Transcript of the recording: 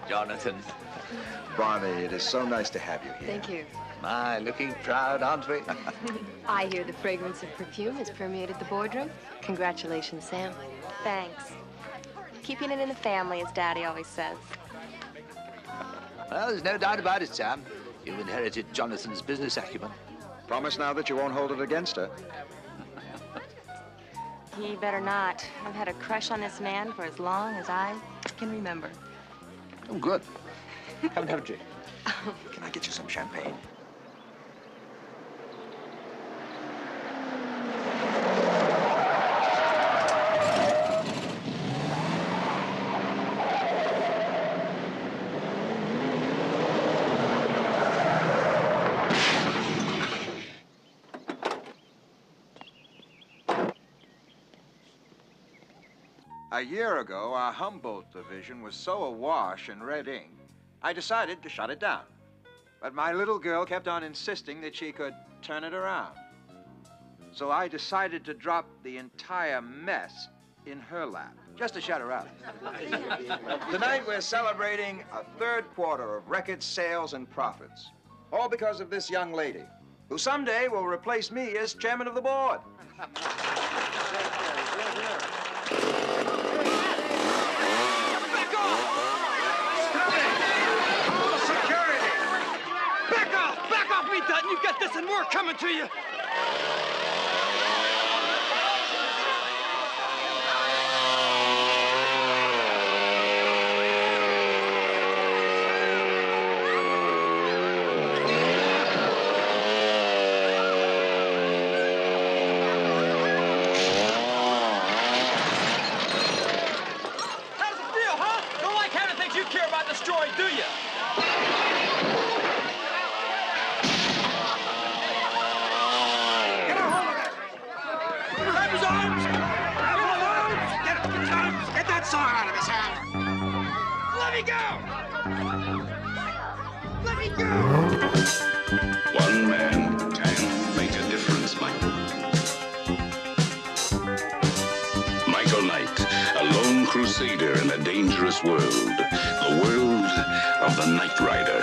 Jonathan. Barney, it is so nice to have you here. Thank you. My, looking proud, aren't we? I hear the fragrance of perfume has permeated the boardroom. Congratulations, Sam. Thanks. Keeping it in the family, as Daddy always says. Well, there's no doubt about it, Sam. You've inherited Jonathan's business acumen. Promise now that you won't hold it against her. He better not. I've had a crush on this man for as long as I can remember. Oh, good. Come and have a drink. Can I get you some champagne? A year ago, our Humboldt division was so awash in red ink, I decided to shut it down. But my little girl kept on insisting that she could turn it around. So I decided to drop the entire mess in her lap, just to shut her up. Tonight, we're celebrating a third quarter of record sales and profits, all because of this young lady, who someday will replace me as chairman of the board. You've got this and more coming to you. How's it feel, huh? Don't like having things you care about destroyed, do you? Out of his hand. Let me go! Let me go! One man can make a difference, Michael. Michael Knight, a lone crusader in a dangerous world. The world of the Knight Rider.